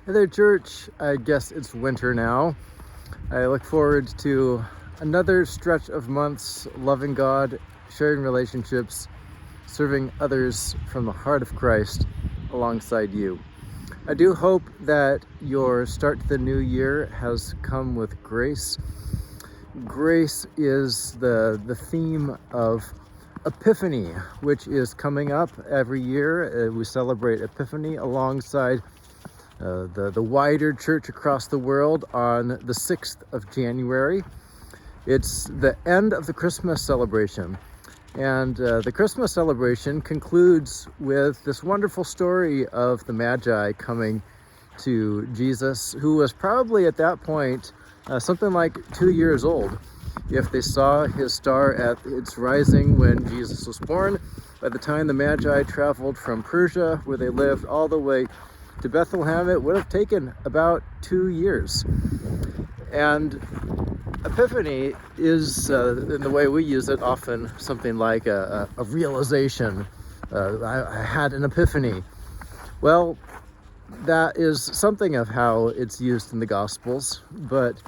Hey there, church. I guess it's winter now. I look forward to another stretch of months loving God, sharing relationships, serving others from the heart of Christ alongside you. I do hope that your start to the new year has come with grace. Grace is the theme of Epiphany, which is coming up every year. We celebrate Epiphany alongside the wider church across the world on the 6th of January. It's the end of the Christmas celebration. And the Christmas celebration concludes with this wonderful story of the Magi coming to Jesus, who was probably at that point something like 2 years old. If they saw his star at its rising when Jesus was born, by the time the Magi traveled from Persia, where they lived, all the way to Bethlehem, it would have taken about 2 years. And Epiphany is, in the way we use it, often something like a realization. I had an epiphany. Well, that is something of how it's used in the Gospels, but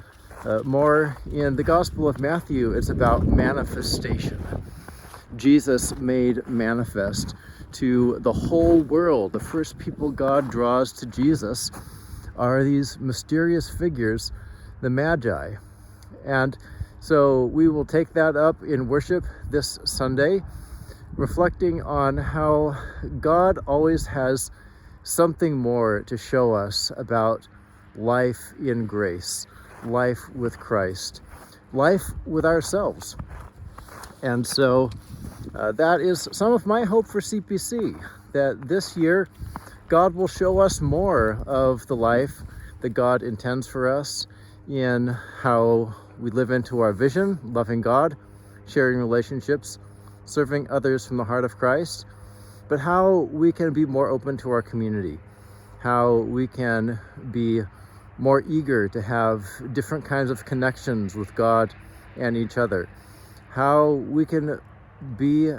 more in the Gospel of Matthew, it's about manifestation. Jesus made manifest to the whole world. The first people God draws to Jesus are these mysterious figures, the Magi. And so we will take that up in worship this Sunday, reflecting on how God always has something more to show us about life in grace, life with Christ, life with ourselves. And so that is some of my hope for CPC, that this year God will show us more of the life that God intends for us in how we live into our vision, loving God, sharing relationships, serving others from the heart of Christ, but how we can be more open to our community, how we can be more eager to have different kinds of connections with God and each other, how we can be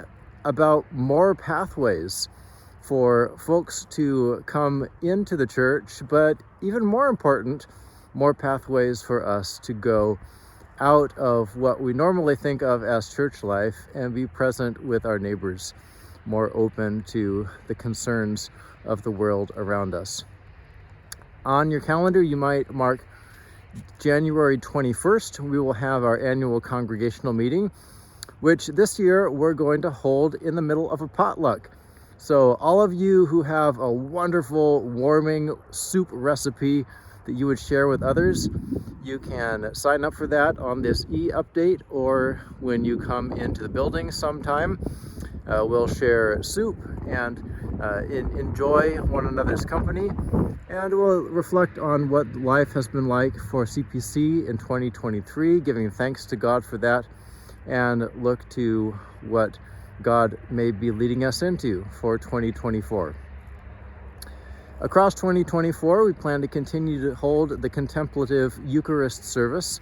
about more pathways for folks to come into the church, but even more important, more pathways for us to go out of what we normally think of as church life and be present with our neighbors, more open to the concerns of the world around us. On your calendar, you might mark January 21st. We will have our annual congregational meeting, which this year we're going to hold in the middle of a potluck. So all of you who have a wonderful, warming soup recipe that you would share with others, you can sign up for that on this e-update, or when you come into the building sometime. We'll share soup and enjoy one another's company, and we'll reflect on what life has been like for CPC in 2023, giving thanks to God for that, and look to what God may be leading us into for 2024. Across 2024, we plan to continue to hold the contemplative Eucharist service.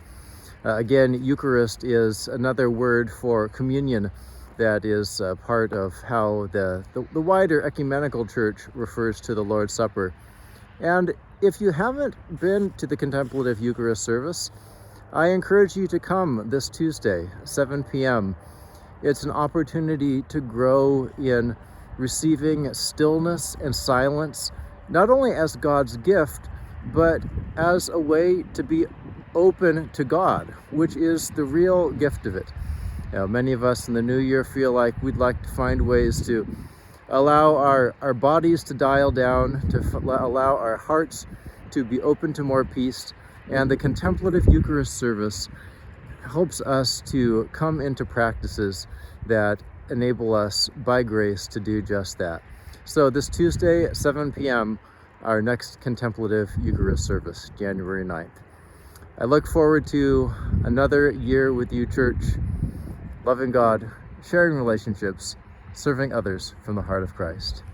Again, Eucharist is another word for communion that is part of how the wider ecumenical church refers to the Lord's Supper. And if you haven't been to the contemplative Eucharist service, I encourage you to come this Tuesday, 7 p.m. It's an opportunity to grow in receiving stillness and silence, not only as God's gift, but as a way to be open to God, which is the real gift of it. Many of us in the new year feel like we'd like to find ways to allow our bodies to dial down, to allow our hearts to be open to more peace. And the contemplative Eucharist service helps us to come into practices that enable us by grace to do just that. So this Tuesday at 7 p.m., our next contemplative Eucharist service, January 9th. I look forward to another year with you, church, loving God, sharing relationships, serving others from the heart of Christ.